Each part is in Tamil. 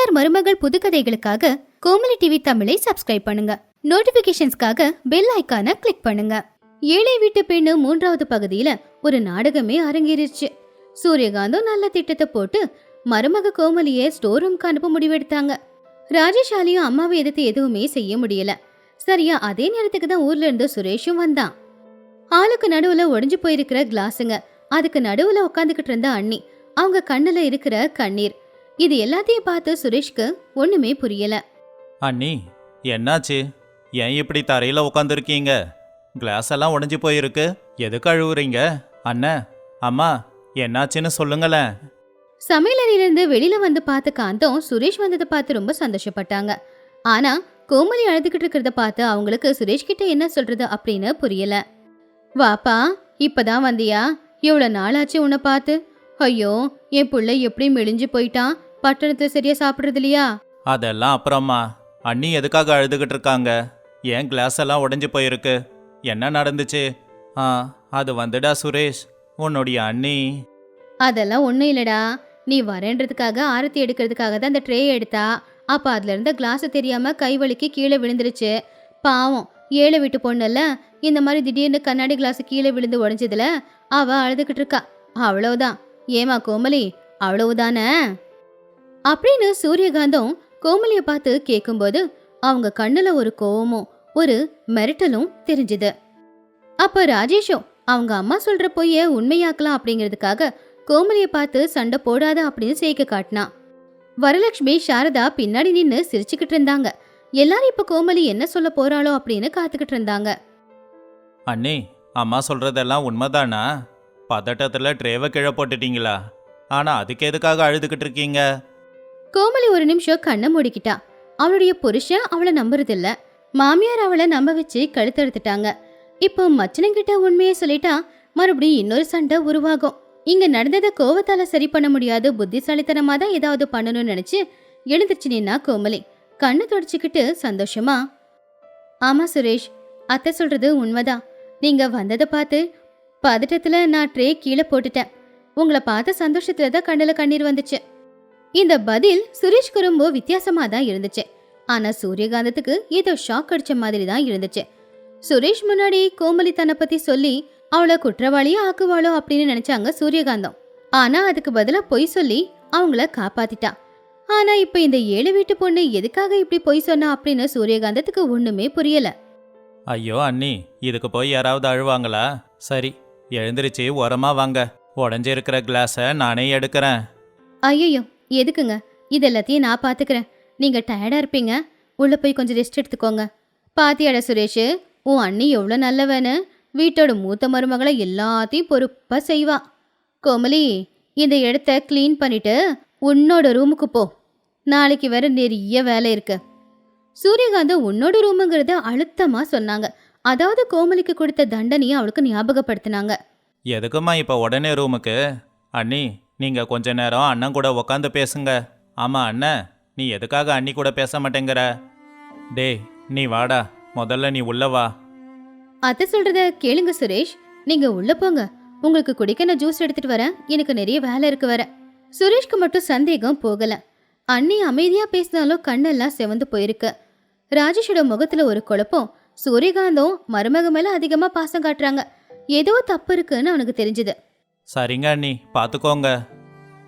மாமியார் மருமகள் புதுக்கதைகளுக்காக கோமலி டிவி தமிழை சப்ஸ்கிரைப் பண்ணுங்க. நோட்டிபிகேஷன்ஸ்க்காக பெல் ஐகானை கிளிக் பண்ணுங்க. ஏழை வீட்டு பெண்ணு 3வது பகுதியில ஒரு நாடகமே அரங்கேறிச்சு. சூரியகாந்தும் நல்ல திட்டத்தை போட்டு மருமக கோமலியை ஸ்டோர் ரூம்க்கு அனுப்ப முடிவெடுத்தாங்க. ராஜேஷாலியும் அம்மாவை எதிர்த்து எதுவுமே செய்ய முடியல. சரியா அதே நேரத்துக்கு தான் ஊர்ல இருந்து சுரேஷும் வந்தான். ஆளுக்கு நடுவுல ஒடிஞ்சு போயிருக்கிற கிளாஸுங்க, அதுக்கு நடுவுல உட்காந்துக்கிட்டு இருந்த அண்ணி, அவங்க கண்ணுல இருக்கிற கண்ணீர், இது எல்லாத்தையும் பார்த்து சுரேஷ்க்கு ஒண்ணுமே புரியல. அண்ணி, என்னாச்சு? ஏன் இப்படி தரையில உட்காந்துருக்கீங்க? கிளாஸ் எல்லாம் உடைஞ்சு போயிருக்கு, எதுக்கு அழுவுறீங்க? அண்ணா, அம்மா, என்னாச்சுன்னு சொல்லுங்களேன். சமையலறையிலிருந்து வெளியில வந்து பார்த்த காந்தம் சுரேஷ் வந்ததை பார்த்து ரொம்ப சந்தோஷப்பட்டாங்க. ஆனா கோமலி அழுதுகிட்டு இருக்கிறத பார்த்து அவங்களுக்கு சுரேஷ் கிட்ட என்ன சொல்றது அப்படின்னு புரியல. வாப்பா, இப்பதான் வந்தியா? எவ்வளவு நாளாச்சு உன்னை பார்த்து. ஐயோ, என் பிள்ளை எப்படி மெலிஞ்சு போயிட்டான். பட்டணத்துல சரியா சாப்பிடுறது இல்லையா? அதெல்லாம் அப்புறமா. அண்ணி எதுக்காக அழுதுகிட்டு இருக்காங்க? ஏன் கிளாஸ் எல்லாம் உடைஞ்சு போயிருக்கு? என்ன நடந்துச்சு? அது வந்துடா சுரேஷ், உன்னுடைய அண்ணி. அதெல்லாம் ஒண்ணும் இல்லடா, நீ வரேன்றதுக்காக ஆரத்தி எடுக்கிறதுக்காக தான் அந்த ட்ரே எடுத்தா. அப்ப அதுல இருந்த கிளாஸ் தெரியாம கை வலிக்கு கீழே விழுந்துருச்சு. பாவம், ஏழை வீட்டு பொண்ணுல்ல, இந்த மாதிரி திடீர்னு கண்ணாடி கிளாஸ் கீழே விழுந்து உடைஞ்சதுல அவ அழுதுகிட்டு இருக்கா. அவ்வளவுதான். ஏமா கோமலி, அவ்வளவுதானே அப்படின்னு சூரியகாந்தம் கோமலிய பார்த்து கேட்கும்போது அவங்க கண்ணுல ஒரு கோவமும் ஒரு மிரட்டலும் தெரிஞ்சுது. அப்ப ராஜேஷும் அவங்க அம்மா சொல்ற பொய்ய உண்மையாக்கலாம் அப்படிங்கிறதுக்காக கோமலிய பார்த்து சண்டை போடாத அப்படின்னு செய்க காட்டினான். வரலட்சுமி சாரதா பின்னாடி நின்னு சிரிச்சுக்கிட்டு இருந்தாங்க. எல்லாரும் இப்ப கோமலி என்ன சொல்ல போறாளோ அப்படின்னு காத்துக்கிட்டு இருந்தாங்க. அண்ணி, அம்மா சொல்றதெல்லாம் உண்மைதானா? பதட்டத்துல ட்ரேவை கீழே போட்டுட்டீங்களா? ஆனா அதுக்கு எதுக்காக அழுதுகிட்டு இருக்கீங்க? கோமலி ஒரு நிமிஷம் கண்ணை மூடிக்கிட்டா. அவளுடைய புருஷன் அவளை நம்புறதில்ல. மாமியார் அவளை நம்ப வச்சு கழுத்தெடுத்துட்டாங்க. இப்போ மச்சனங்கிட்ட உண்மையை சொல்லிட்டா மறுபடியும் இன்னொரு சண்டை உருவாகும். இங்க நடந்ததை கோவத்தால சரி பண்ண முடியாது, புத்திசாலித்தனமா தான் ஏதாவது பண்ணணும்னு நினைச்சு எழுந்திருச்சு நின்னா கோமலி. கண்ணை தொடச்சிக்கிட்டு சந்தோஷமா, ஆமா சுரேஷ், அத்தை சொல்றது உண்மைதான். நீங்க வந்ததை பார்த்து பதட்டத்துல நான் ட்ரே கீழே போட்டுட்டேன். உங்களை பார்த்த சந்தோஷத்துல தான் கண்ணுல கண்ணீர் வந்துச்சு. இந்த பதில் சுரேஷ்க்கு ரொம்ப வித்தியாசமா தான் இருந்துச்சு. ஆனா சூரியகாந்தத்துக்கு ஏதோ ஷாக் அடிச்ச மாதிரி தான் இருந்துச்சு. சுரேஷ் முன்னாடி கோமலி தன்னை பத்தி சொல்லி அவளை குற்றவாளியா ஆக்குவாளோ அப்படின்னு நினைச்சாங்க சூரியகாந்தம். ஆனா அதுக்கு பதிலா பொய் சொல்லி அவங்கள காப்பாத்திட்டா. ஆனா இப்ப இந்த ஏழை வீட்டு பொண்ணு எதுக்காக இப்படி பொய் சொன்னா அப்படின்னு சூரியகாந்தத்துக்கு ஒண்ணுமே புரியல. ஐயோ அண்ணி, இதுக்கு போய் யாராவது அழுவாங்களா? சரி, எழுந்திருச்சு உரமா வாங்க. உடஞ்சிருக்கிற கிளாஸை நானே எடுக்கிறேன். ஐயோ, எதுக்குங்க? இதெல்லாத்தையும் நான் பாத்துக்கிறேன். நீங்க டயர்டா இருப்பீங்க, உள்ள போய் கொஞ்சம் ரெஸ்ட் எடுத்துக்கோங்க. பாத்தியாட சுரேஷ், உன் அண்ணி எவ்வளோ நல்லவன்னு. வீட்டோட மூத்த மருமகளை எல்லாத்தையும் பொறுப்பா செய்வா. கோமலி, இந்த இடத்த கிளீன் பண்ணிட்டு உன்னோட ரூமுக்கு போ. நாளைக்கு வேற நிறைய வேலை இருக்கு. சூரியகாந்தம் உன்னோட ரூமுங்கிறத அழுத்தமா சொன்னாங்க. அதாவது கோமலிக்கு கொடுத்த தண்டனையை அவளுக்கு ஞாபகப்படுத்தினாங்க. எதுக்குமா இப்ப உடனே ரூமுக்கு? அண்ணி, நீங்க கொஞ்ச நேரம் அண்ணன் கூட உக்காந்து பேசுங்க. ஆமா அண்ணன், நீ எதுக்காக அண்ணி கூட பேச மாட்டேங்கிற? டேய், நீ வாடா, முதல்ல நீ உள்ள வா. அத்தை சொல்றத கேளுங்க சுரேஷ், நீங்க உள்ள போங்க. உங்களுக்கு குடிக்க நான் ஜூஸ் எடுத்துட்டு வரேன், எனக்கு நிறைய வேலை இருக்கு வர. சுரேஷ்க்கு மட்டும் சந்தேகம் போகல. அண்ணி அமைதியா பேசினாலும் கண்ணெல்லாம் செவந்து போயிருக்கு. ராஜேஷோட முகத்துல ஒரு குழப்பம். சூரியகாந்தம் மருமக மேல அதிகமா பாசம் காட்டுறாங்க, ஏதோ தப்பு இருக்குன்னு அவனுக்கு தெரிஞ்சுது. சரிங்க அண்ணி, பாத்துக்கோங்க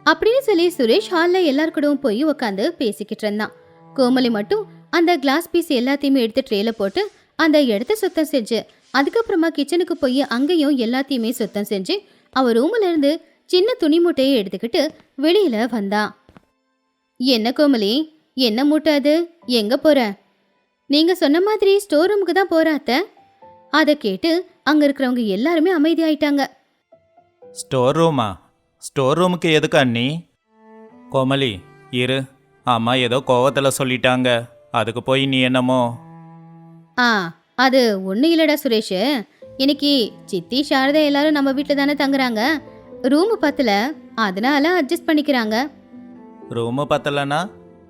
அப்படின்னு சொல்லி சுரேஷ் ஹால்ல எல்லார் கூடவும் போய் உட்காந்து பேசிக்கிட்டு இருந்தான். கோமலி மட்டும் அந்த கிளாஸ் பீஸ் எல்லாத்தையுமே எடுத்து ட்ரேல போட்டு அந்த இடத்த சுத்தம் செஞ்சு அதுக்கப்புறமா கிச்சனுக்கு போய் அங்கேயும் எல்லாத்தையுமே சுத்தம் செஞ்சு அவ ரூம்ல இருந்து சின்ன துணி மூட்டையை எடுத்துக்கிட்டு வெளியில வந்தான். என்ன கோமலி, என்ன மூட்டை அது? எங்க போற? நீங்க சொன்ன மாதிரி ஸ்டோர் ரூமுக்கு தான் போறாத்த. அதை கேட்டு அங்க இருக்கிறவங்க எல்லாருமே அமைதியாயிட்டாங்க. ஸ்டோர் ரூமா? ஸ்டோர் ரூமுக்கு எதுக்கு அண்ணி? கோமலி இரு, அம்மா ஏதோ கோவத்துல சொல்லிட்டாங்க, அதுக்கு போய் நீ என்னமோ. அது ஒன்றும் இல்லடா சுரேஷ், இன்னைக்கு சித்தி சாரதா எல்லாரும் நம்ம வீட்டில் தானே தங்குறாங்க. ரூமு பத்தல, அதனால அட்ஜஸ்ட் பண்ணிக்கிறாங்க. ரூமு பத்தலன்னா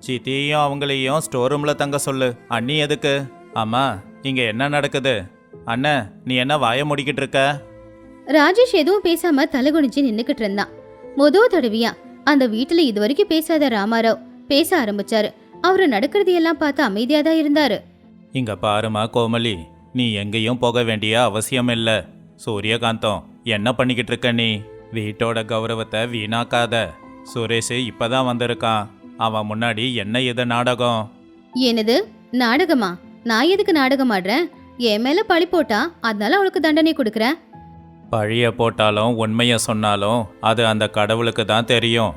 சித்தியையும் அவங்களையும் ஸ்டோர் ரூம்ல தங்க சொல்லு. அண்ணி எதுக்கு? அம்மா, இங்க என்ன நடக்குது? அண்ணன், நீ என்ன வாய முடிக்கிட்டு இருக்க? ராஜேஷ் எதுவும் பேசாம தலைகுனிஞ்சு நின்னுக்கிட்டு இருந்தான். முதல் தடவையா அந்த வீட்டுல இதுவரைக்கும் பேசாத ராமாராவ் பேச ஆரம்பிச்சாரு. அவரு நடக்கிறதையெல்லாம் பார்த்து அமைதியா தான் இருந்தாரு. இங்க பாருமா கோமலி, நீ எங்கேயும் போக வேண்டிய அவசியம் இல்ல. சூரியகாந்தம், என்ன பண்ணிக்கிட்டு இருக்க நீ? வீட்டோட கௌரவத்தை வீணாக்காத. சுரேஷ் இப்பதான் வந்திருக்கான். அவன் முன்னாடி என்ன இது நாடகம்? என்னது நாடகமா? நான் எதுக்கு நாடகம் ஆடுறேன்? என் மேல பழி போட்டா அதனால அவளுக்கு தண்டனை கொடுக்கறேன். பழிய போட்டாலும் உண்மைய சொன்னாலும் அது அந்த கடவுளுக்கு தான் தெரியும்.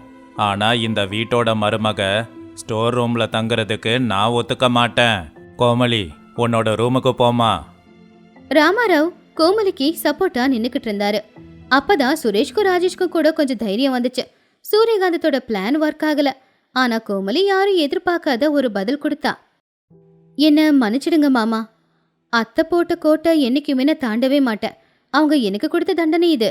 ஆனா இந்த வீட்டோட மருமக ஸ்டோர் ரூம்ல தங்குறதுக்கு நான் ஒத்துக்க மாட்டேன். கோமலி, உன்னோட ரூமுக்கு போமா. ராமாராவ் கோமலிக்கு சப்போர்ட்டா நின்னுக்கிட்டு இருந்தாரு. அப்பதான் சுரேஷ்க்கும் ராஜேஷ்க்கும் கூட கொஞ்சம் தைரியம் வந்துச்சு. சூரியகாந்தத்தோட பிளான் ஒர்க் ஆகல. ஆனா கோமலி யாரும் எதிர்பார்க்காத ஒரு பதில் கொடுத்தா. என்ன மன்னிச்சிடுங்க மாமா. அத்தை போட்ட கோட்டை என்னைக்குமே நான் தாண்டவே மாட்டேன். அவங்க எனக்கு கொடுத்த தண்டனை இது.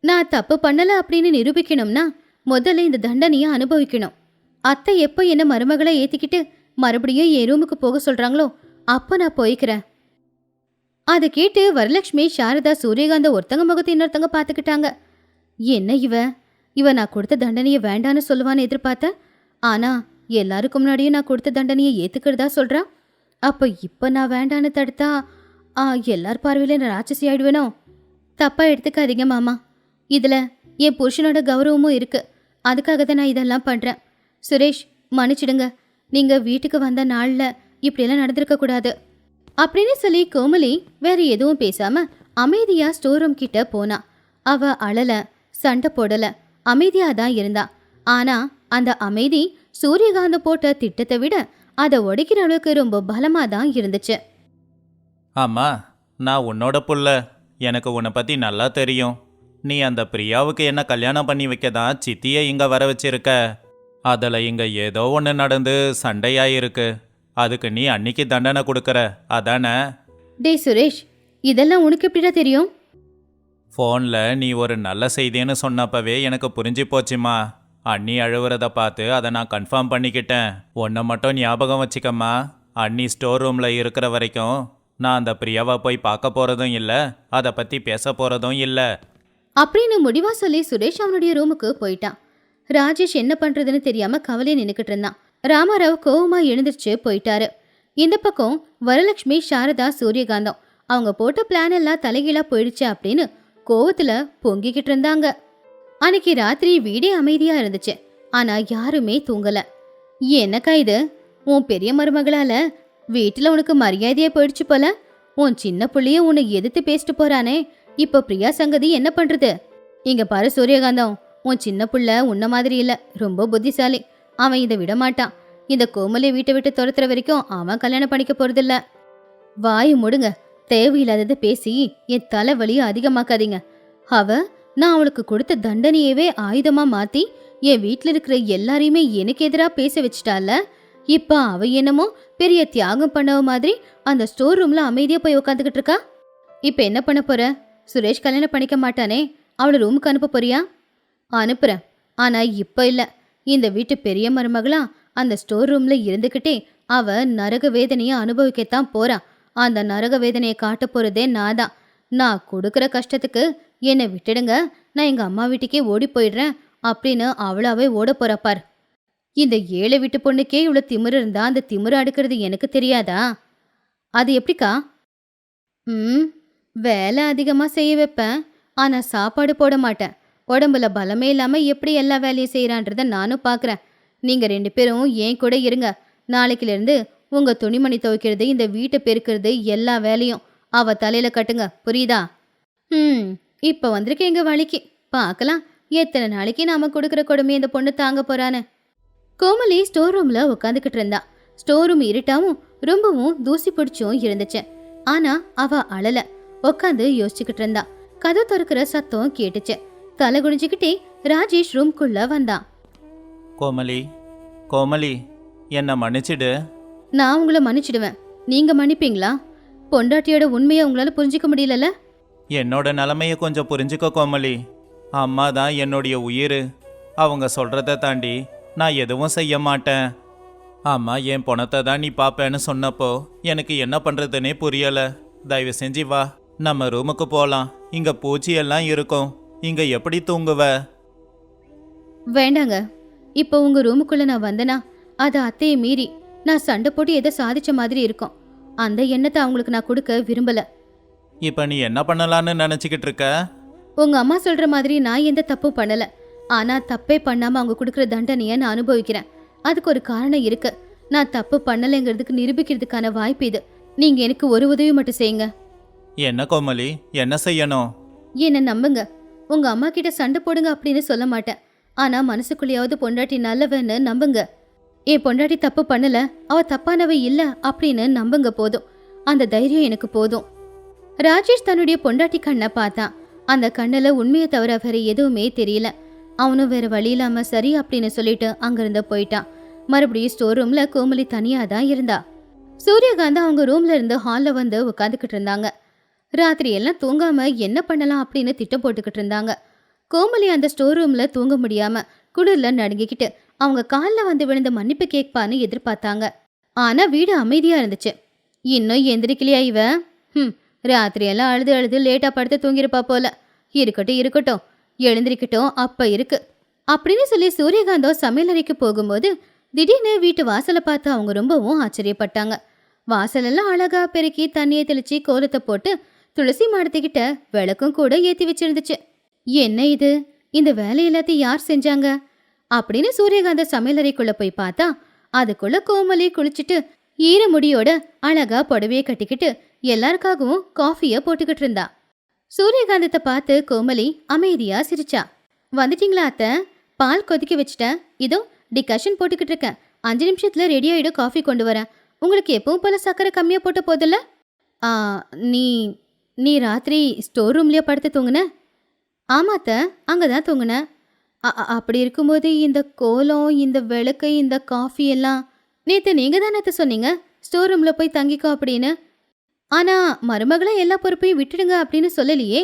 நான் தப்பு பண்ணல அப்படின்னு நிரூபிக்கணும்னா முதல்ல இந்த தண்டனையை அனுபவிக்கணும். அத்தை எப்போ என்ன மருமகளை ஏத்திக்கிட்டு மறுபடியும் என் ரூமுக்கு போக சொல்றாங்களோ அப்ப நான் போய்க்கிறேன். அதை கேட்டு வரலட்சுமி, சாரதா, சூரியகாந்த ஒருத்தங்க முகத்தை இன்னொருத்தங்க பார்த்துக்கிட்டாங்க. என்ன இவ நான் கொடுத்த தண்டனையை வேண்டான்னு சொல்லுவான்னு எதிர்பார்த்தேன். ஆனா எல்லாருக்கும் முன்னாடியும் நான் கொடுத்த தண்டனையை ஏத்துக்கிறதா சொல்றா. அப்ப இப்ப நான் வேண்டான்னு தடுத்தா எல்லார் பார்வையில நான் ராட்சசி ஆயிடுவேனோ? தப்பா எடுத்துக்காதீங்க மாமா. இதுல என் புருஷனோட கௌரவமும் இருக்கு. அதுக்காக தான் நான் இதெல்லாம் பண்றேன். சுரேஷ், மன்னிச்சிடுங்க. நீங்க வீட்டுக்கு வந்த நாள்ல இப்படியெல்லாம் நடந்திருக்க கூடாது அப்படின்னு சொல்லி கோமலி வேற எதுவும் பேசாம அமைதியா ஸ்டோர் ரூம் கிட்ட போனா. அவ அழல, சண்டை போடல, அமைதியா தான் இருந்தா. ஆனா அந்த அமைதி சூரியகாந்த போட்ட திட்டத்தை விட அதை உடைக்கிற அளவுக்கு ரொம்ப பலமா தான் இருந்துச்சு. ஆமா, நான் உன்னோட புள்ள. எனக்கு உன்னை பத்தி நல்லா தெரியும். நீ அந்த பிரியாவுக்கு என்ன கல்யாணம் பண்ணி வைக்க தான் சித்தியை இங்க வர வச்சிருக்க. அதில் இங்க ஏதோ ஒன்று நடந்து சண்டையாயிருக்கு. அதுக்கு நீ அன்னைக்கு தண்டனை கொடுக்கற, அதானே? டேய் சுரேஷ், இதெல்லாம் உனக்கு எப்படிடா தெரியும்? ஃபோனில் நீ ஒரு நல்ல செய்தின்னு சொன்னப்பவே எனக்கு புரிஞ்சு போச்சுமா. அண்ணி அழுவுறத பார்த்து அதை நான் கன்ஃபார்ம் பண்ணிக்கிட்டேன். உன்னை மட்டும் ஞாபகம் வச்சுக்கம்மா. அண்ணி ஸ்டோர் ரூமில் இருக்கிற வரைக்கும் நான் அந்த பிரியாவை போய் பார்க்க போகிறதும் இல்லை, அதை பற்றி பேச போகிறதும் இல்லை அப்படின்னு முடிவா சொல்லி சுரேஷ் அவனுடைய ரூமுக்கு போயிட்டான். ராஜேஷ் என்ன பண்றதுன்னு தெரியாம கவலையை நின்னுக்கிட்டு இருந்தான். ராமாராவ் கோவமா எழுந்திருச்சு போயிட்டாரு. இந்த பக்கம் வரலட்சுமி, சாரதா, சூரியகாந்தம் அவங்க போட்ட பிளான் எல்லாம் தலைகீழா போயிடுச்சு அப்படின்னு கோவத்துல பொங்கிக்கிட்டு இருந்தாங்க. அன்னைக்கு ராத்திரி வீடே அமைதியா இருந்துச்சு. ஆனா யாருமே தூங்கல. என்னக்கா இது? உன் பெரிய மருமகளால வீட்டுல உனக்கு மரியாதையா போயிடுச்சு போல. உன் சின்ன புள்ளைய உன்னை எதிர்த்து பேசிட்டு போறானே, இப்ப பிரியா சங்கதி என்ன பண்றது? இங்க பாரு சூரியகாந்தம், உன் சின்ன புள்ள உன்ன மாதிரி இல்ல, ரொம்ப புத்திசாலி. அவன் இதை விட மாட்டான். இந்த கோமலை வீட்டை விட்டு துரத்துற வரைக்கும் அவன் கல்யாணம் பண்ணிக்க போறதில்ல. வாய் முடுங்க. தேவையில்லாததை பேசி என் தலைவலியை அதிகமாக்காதீங்க. நான் அவளுக்கு கொடுத்த தண்டனையவே ஆயுதமா மாத்தி என் வீட்டுல இருக்கிற எல்லாரையுமே எனக்கு எதிரா பேச வச்சுட்டால. இப்ப அவ என்னமோ பெரிய தியாகம் பண்ணவ மாதிரி அந்த ஸ்டோர் ரூம்ல அமைதியா போய் உட்காந்துக்கிட்டு இருக்கா. இப்ப என்ன பண்ண போற? சுரேஷ் கல்யாணம் பண்ணிக்க மாட்டானே, அவளை ரூமுக்கு அனுப்ப போறியா? அனுப்புறேன். ஆனா இப்ப இல்ல. இந்த வீட்டு பெரிய மருமகளா அந்த ஸ்டோர் ரூம்ல இருந்துகிட்டே அவ நரக வேதனைய அனுபவிக்கத்தான் போறா. அந்த நரக வேதனையை காட்ட போறதே நான் தான். நான் கொடுக்கற கஷ்டத்துக்கு என்னை விட்டுடுங்க, நான் எங்க அம்மா வீட்டுக்கே ஓடி போயிடுறேன் அப்படின்னு அவளாவே ஓட போறப்பார். இந்த ஏழை வீட்டு பொண்ணுக்கே இவ்வளவு திமிரு இருந்தா அந்த திமிரு அடுக்கிறது எனக்கு தெரியாதா? அது எப்படிக்கா? வேலை அதிகமா செய்ய வைப்பேன், ஆனா சாப்பாடு போட மாட்டேன். உடம்புல பலமே இல்லாம எப்படி எல்லா வேலையும் செய்யறான்றத நானும் பாக்குறேன். நீங்க 2 பேரும் ஏன் கூட இருங்க. நாளைக்குல இருந்து உங்க துணிமணி துவைக்கிறது, இந்த வீட்டை பெருக்கிறது, எல்லா வேலையும் அவ தலையில கட்டுங்க, புரியுதா? இப்ப வந்திருக்க எங்க வழிக்கு பார்க்கலாம் எத்தனை நாளைக்கு நாம கொடுக்குற கொடுமை இந்த பொண்ணு தாங்க போறான்னு. கோமலி ஸ்டோர் ரூம்ல உட்காந்துக்கிட்டு இருந்தா. ஸ்டோர் ரூம் இருட்டாவும் ரொம்பவும் தூசி பிடிச்சும் இருந்துச்சு. ஆனா அவ அழல, உட்காந்து யோசிச்சுக்கிட்டு இருந்தா. கதை திறக்கிற சத்தம் கேட்டுச்சு. தலை குனிஞ்சுக்கிட்டே ராஜேஷ் ரூம்குள்ள வந்தான். கோமலி, கோமலி, என்ன மன்னிச்சிடு. நான் உங்களை மன்னிச்சிடுவேன், நீங்க மன்னிப்பீங்களா? பொண்டாட்டியோட உண்மையை உங்களால புரிஞ்சிக்க முடியலல்ல? என்னோட நிலைமைய கொஞ்சம் புரிஞ்சுக்க கோமலி. அம்மா தான் என்னுடைய உயிர். அவங்க சொல்றத தாண்டி நான் எதுவும் செய்ய மாட்டேன். அம்மா என் பணத்தை தான் நீ பாப்பேன்னு சொன்னப்போ எனக்கு என்ன பண்றதுன்னே புரியல. தயவு செஞ்சு வா, நம்ம ரூமுக்கு போலாம். இங்க பூச்சி எல்லாம் இருக்கும், இங்க எப்படி தூங்குவ? வேண்டாங்க, இப்போ உங்க ரூமுக்குள்ள நான் வந்தனா அது அத்தையை மீறி நான் சண்டை போட்டு எதை சாதிச்ச மாதிரி இருக்கும். அந்த எண்ணத்தை அவங்களுக்கு நான் கொடுக்க விரும்பல. இப்போ நீ என்ன பண்ணலான்னு நினச்சிக்கிட்டு இருக்க? உங்க அம்மா சொல்ற மாதிரி நான் எந்த தப்பும் பண்ணல. ஆனா தப்பே பண்ணாம அவங்க கொடுக்குற தண்டனையை நான் அனுபவிக்கிறேன். அதுக்கு ஒரு காரணம் இருக்கு. நான் தப்பு பண்ணலைங்கிறதுக்கு நிரூபிக்கிறதுக்கான வாய்ப்பு இது. நீங்க எனக்கு ஒரு உதவி மட்டும் செய்யுங்க. என்ன கோமலி, என்ன செய்யணும்? என்ன நம்புங்க. உங்க அம்மா கிட்ட சண்டை போடுங்க அப்படின்னு சொல்ல மாட்டேன். ஆனா மனசுக்குள்ளேயாவது பொண்டாட்டி நல்லவன்னு நம்புங்க. என் பொண்டாட்டி தப்பு பண்ணல, அவ தப்பானவ இல்ல அப்படின்னு நம்புங்க போதும். அந்த தைரியம் எனக்கு போதும். ராஜேஷ் தன்னுடைய பொண்டாட்டி கண்ணை பார்த்தான். அந்த கண்ணுல உண்மையை தவிர வேற எதுவுமே தெரியல. அவனும் வேற வழி இல்லாம சரி அப்படின்னு சொல்லிட்டு அங்கிருந்து போயிட்டான். மறுபடியும் ஸ்டோர் ரூம்ல கோமலி தனியா தான் இருந்தா. சூரியகாந்த் அவங்க ரூம்ல இருந்து ஹால்ல வந்து உட்காந்துக்கிட்டு இருந்தாங்க. ராத்திரி எல்லாம் தூங்காம என்ன பண்ணலாம் அப்படின்னு திட்டம் போட்டுக்கிட்டு இருந்தாங்க. கோமலி அந்த ஸ்டோர் ரூம்ல தூங்க முடியாம குளிர்ல நடுங்கிக்கிட்டு அவங்க காலில் வந்து விழுந்த மன்னிப்பு கேட்பான்னு எதிர்பார்த்தாங்க. ஆனா வீடு அமைதியா இருந்துச்சு. இன்னும் எந்திரிக்கலையா இவ? ராத்திரி எல்லாம் அழுது அழுது லேட்டா படுத்து தூங்கிருப்பா போல. இருக்கட்டும் இருக்கட்டும், எழுந்திரிக்கட்டும், அப்ப இருக்கு அப்படின்னு சொல்லி சூரியகாந்தோ சமையலறைக்கு போகும்போது திடீர்னு வீட்டு வாசலை பார்த்து அவங்க ரொம்பவும் ஆச்சரியப்பட்டாங்க. வாசலெல்லாம் அழகா பெருக்கி தண்ணியை தெளிச்சு கோலத்தை போட்டு துளசி மாடத்துக்கிட்ட விளக்கும் கூட ஏத்தி வச்சிருந்துச்சு. என்ன இது, இந்த வேலை எல்லாத்தையும் யார் செஞ்சாங்க அப்படின்னு சூரியகாந்த சமையலறைக்குள்ள போய் பார்த்தா அதுக்குள்ள கோமலி குளிச்சுட்டு ஈர முடியோட அழகா புடவைய கட்டிக்கிட்டு எல்லாருக்காகவும் காஃபிய போட்டுக்கிட்டு இருந்தா. சூரியகாந்தத்தை பார்த்து கோமலி அமைதியா சிரிச்சா. வந்துட்டீங்களா அத்தை? பால் கொதிக்க வச்சுட்டேன், இதோ டிகாஷன் போட்டுக்கிட்டு இருக்கேன். 5 நிமிஷத்துல ரெடி ஆயிடும், காஃபி கொண்டு வரேன். உங்களுக்கு எப்பவும் போல சக்கரை கம்மியா போட்டு போதில்ல? ஆ, நீ நீ ராத்திரி ஸ்டோர் ரூம்லயே படுத்து தூங்குன? ஆமாத்த, அங்கதான் தூங்குனேன். அப்படி இருக்கும்போது இந்த கோலம், இந்த விளக்கு, இந்த காஃபி எல்லாம் நேத்து நீங்க தானே சொன்னீங்க ஸ்டோர் ரூம்ல போய் தங்கிக்கோ அப்படின்னு. ஆனா மருமகளா எல்லா பொறுப்பையும் விட்டுடுங்க அப்படின்னு சொல்லலையே.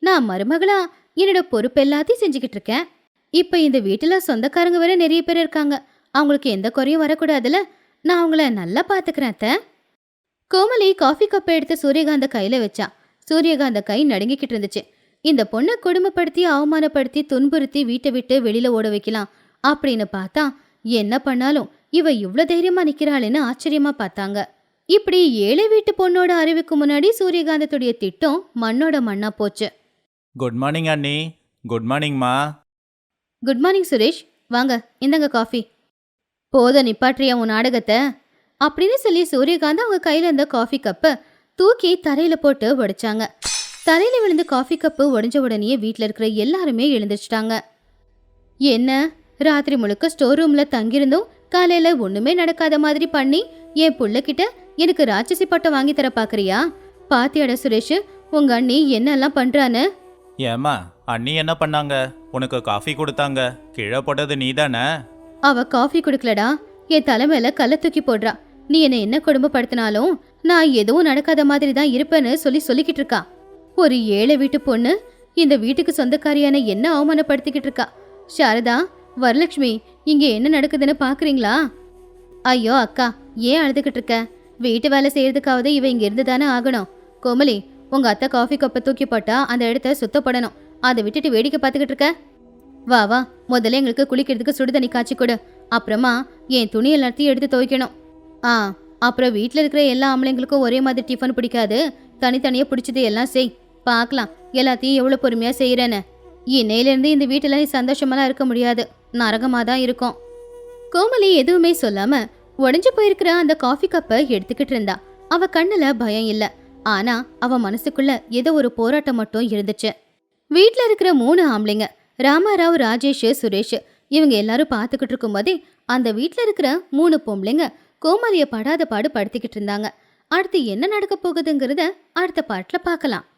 நான் மருமகளா என்னோட பொறுப்பு எல்லாத்தையும் செஞ்சுக்கிட்டு இருக்கேன். இப்ப இந்த வீட்டுல சொந்தக்காரங்க வேற நிறைய பேர் இருக்காங்க. அவங்களுக்கு எந்த குறையும் வரக்கூடாதுல. நான் அவங்கள நல்லா பாத்துக்கிறேன் அத்தை. கோமலி காஃபி கப்பை எடுத்து சூரியகாந்த கையில வச்சா. சூரியகாந்த கை நடுங்கிக்கிட்டு இருந்துச்சு. இந்த பொண்ணை கொடுமைப்படுத்தி அவமானப்படுத்தி துன்புறுத்தி வீட்டை விட்டு வெளியில ஓட வைக்கலாம் அப்படின்னு பார்த்தா என்ன பண்ணாலும் இவ இவ்வளவு தைரியமா நிக்கிறாள்னு ஆச்சரியமா பார்த்தாங்க. இப்படி ஏழை வீட்டு பொண்ணோட அறிவுக்கு முன்னாடி சூரியகாந்தத்துடைய திட்டம் மண்ணோட மண்ணா போச்சு. குட் மார்னிங் அண்ணி. குட் மார்னிங்மா. குட் மார்னிங் சுரேஷ், வாங்க இந்தங்க காஃபி. போத நிப்பாற்றியா உன் நாடகத்தை அப்படின்னு சொல்லி சூரியகாந்த் அவங்க கையில இருந்த காஃபி கப்பை தூக்கி தரையில போட்டு உடைச்சாங்க. தரையில விழுந்து காஃபி கப்பு உடைஞ்ச உடனே வீட்டில் இருக்கிற எல்லாருமே எழுந்திரிச்சிட்டாங்க. என்ன, ராத்திரி முழுக்க ஸ்டோர் ரூம்ல தங்கியிருந்தோம், காலையில ஒண்ணுமே நடக்காத மாதிரி பண்ணி என் புள்ளக்கிட்ட எனக்கு ராட்சசி பட்டம் வாங்கி தர பாக்குறியா? பாத்தியாட சுரேஷ், உங்க அண்ணி என்னெல்லாம் பண்றான்னு. ஏமா, அண்ணி என்ன பண்ணாங்க? உனக்கு காஃபி கொடுத்தாங்க, கீழே போட்டது நீ தானே? அவ காஃபி குடுக்கலடா, என் தலைமையில கல்ல தூக்கி போடுறா. நீ என்ன குடும்பப்படுத்தினாலும் நான் எதுவும் நடக்காத மாதிரி தான் இருப்பேன்னு சொல்லிக்கிட்டு இருக்கா. ஒரு ஏழை வீட்டு பொண்ணு இந்த வீட்டுக்கு சொந்தக்காரியான என்ன அவமானப்படுத்திக்கிட்டு இருக்கா. சாரதா, வரலட்சுமி, இங்க என்ன நடக்குதுன்னு பாக்குறீங்களா? ஐயோ அக்கா, ஏன் அழுதுகிட்டு இருக்க? வீட்டு வேலை செய்யறதுக்காவது இவ இங்க இருந்து தானே ஆகணும். கோமலி, உங்க அத்தை காஃபி கப்பை தூக்கி போட்டா அந்த இடத்த சுத்தப்படணும். அதை விட்டுட்டு வேடிக்கை பார்த்துக்கிட்டு இருக்க. வா வா, முதல்ல எங்களுக்கு குளிக்கிறதுக்கு சுடுதண்ணி காய்ச்சி கொடு. அப்புறமா என் துணி எல்லாத்தையும் எடுத்து துவைக்கணும். அப்புறம் வீட்டில் இருக்கிற எல்லா ஆம்பளைங்களுக்கும் ஒரே மாதிரி டிஃபன் பிடிக்காது. தனித்தனியாக பிடிச்சது எல்லாம் செய், பார்க்கலாம் எல்லாத்தையும் எவ்வளோ பொறுமையாக செய்கிறேன்னு. இன்னையிலேருந்து இந்த வீட்டில் நீ சந்தோஷமெல்லாம் இருக்க முடியாது, நரகமாக தான் இருக்கும். கோமலி எதுவுமே சொல்லாம உடஞ்சு போயிருக்கிற அந்த காஃபி கப்பை எடுத்துக்கிட்டு இருந்தா. அவ கண்ணுல பயம் இல்ல, ஆனா அவ மனசுக்குள்ள ஏதோ ஒரு போராட்டம் மட்டும் இருந்துச்சு. வீட்டில் இருக்கிற 3 ஆம்பளைங்க, ராமாராவ், ராஜேஷ், சுரேஷ், இவங்க எல்லாரும் பார்த்துக்கிட்டு இருக்கும் போதே அந்த வீட்டில் இருக்கிற 3 பொம்பளைங்க கோமலியை படாத பாடு படுத்திக்கிட்டு இருந்தாங்க. அடுத்து என்ன நடக்க போகுதுங்கிறத அடுத்த பாட்டில் பார்க்கலாம்.